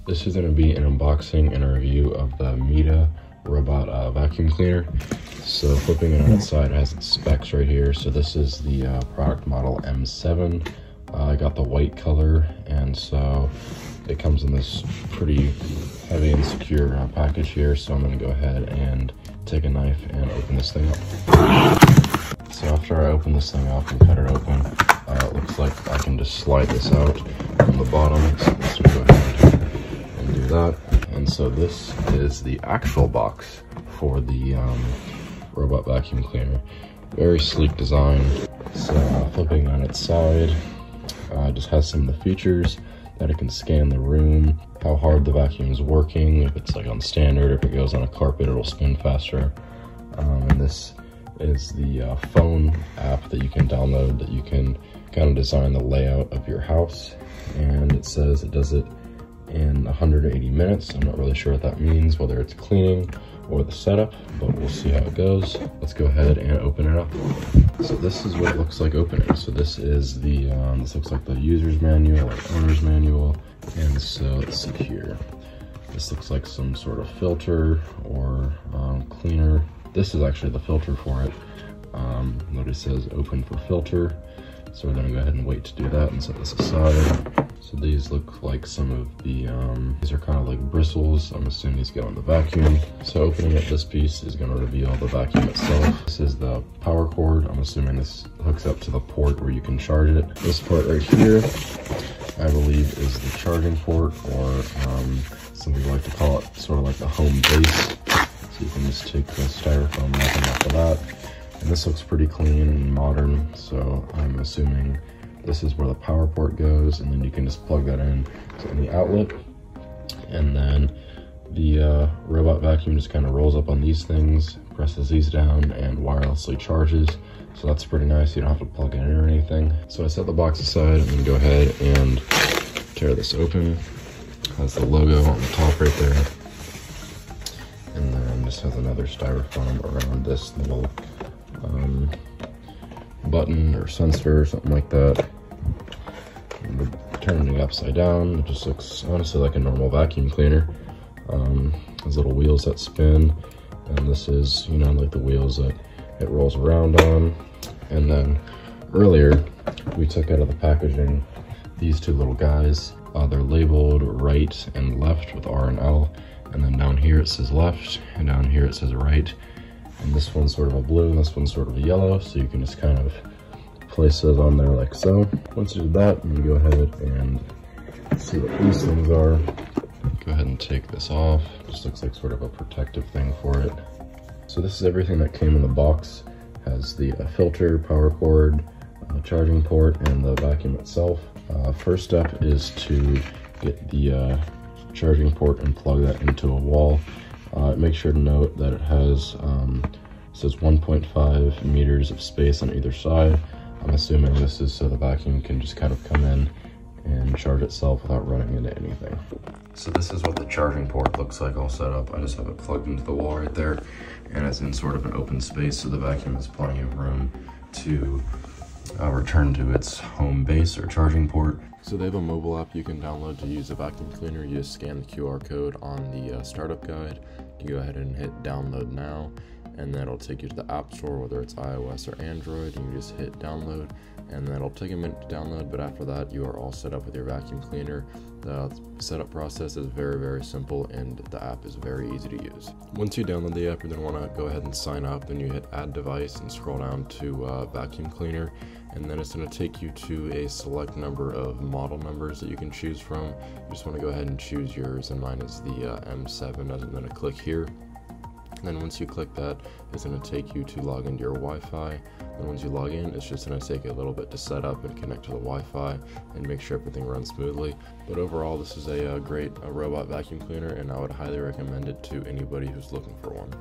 This is going to be an unboxing and a review of the Mita robot vacuum cleaner. So flipping it on its side, it has its specs right here. So this is the product model M7. I got the white color, and so it comes in this pretty heavy and secure package here. So I'm going to go ahead and take a knife and open this thing up. So after I open this thing up and cut it open, it looks like I can just slide this out from the bottom. So let's go ahead and do that. And so this is the actual box for the robot vacuum cleaner. Very sleek design. So flipping on its side, just has some of the features that it can scan the room, how hard the vacuum is working, if it's like on standard, if it goes on a carpet, it'll spin faster. And this is the phone app that you can download that you can kind of design the layout of your house. And it says it does it in 180 minutes. I'm not really sure what that means, whether it's cleaning or the setup, but we'll see how it goes. Let's go ahead and open it up. So this is what it looks like opening. So this is the, this looks like the user's manual or owner's manual. And so let's see here. This looks like some sort of filter or cleaner. This is actually the filter for it. Notice it says open for filter. So we're gonna go ahead and wait to do that and set this aside. So these look like some of the, these are kind of like bristles. I'm assuming these go in the vacuum. So opening up this piece is gonna reveal the vacuum itself. This is the power cord. I'm assuming this hooks up to the port where you can charge it. This part right here, I believe, is the charging port, or some people like to call it sort of like the home base. So you can just take the styrofoam wrapping off of that. And this looks pretty clean and modern, so I'm assuming this is where the power port goes, and then you can just plug that in to any outlet. And then the robot vacuum just kind of rolls up on these things, presses these down, and wirelessly charges. So that's pretty nice. You don't have to plug it in or anything. So I set the box aside and then go ahead and tear this open. It has the logo on the top right there. And then this has another styrofoam around this little button or sensor or something like that. And we're turning it upside down. It just looks honestly like a normal vacuum cleaner. Has little wheels that spin, and this is, you know, like the wheels that it rolls around on. And then earlier we took out of the packaging these two little guys. They're labeled right and left with R and L, and then down here it says left, and down here it says right. And this one's sort of a blue, and this one's sort of a yellow, so you can just kind of place those on there like so. Once you do that, I'm gonna go ahead and see what these things are. Go ahead and take this off. Just looks like sort of a protective thing for it. So this is everything that came in the box. Has the filter, power cord, charging port, and the vacuum itself. First step is to get the charging port and plug that into a wall. Make sure to note that it has, says 1.5 meters of space on either side. I'm assuming this is so the vacuum can just kind of come in and charge itself without running into anything. So this is what the charging port looks like all set up. I just have it plugged into the wall right there, and it's in sort of an open space, so the vacuum has plenty of room to return to its home base or charging port. So they have a mobile app you can download to use a vacuum cleaner. You just scan the QR code on the startup guide. You go ahead and hit download now, and then it'll take you to the App Store, whether it's iOS or Android. You just hit download, and then it'll take a minute to download, but after that you are all set up with your vacuum cleaner. The setup process is very, very simple, and the app is very easy to use. Once you download the app, you're going to want to go ahead and sign up. Then you hit add device and scroll down to vacuum cleaner, and then it's going to take you to a select number of model numbers that you can choose from. You just want to go ahead and choose yours, and mine is the M7. I'm going to click here. And then once you click that, it's going to take you to log into your Wi-Fi. And once you log in, it's just going to take a little bit to set up and connect to the Wi-Fi and make sure everything runs smoothly. But overall, this is a great robot vacuum cleaner, and I would highly recommend it to anybody who's looking for one.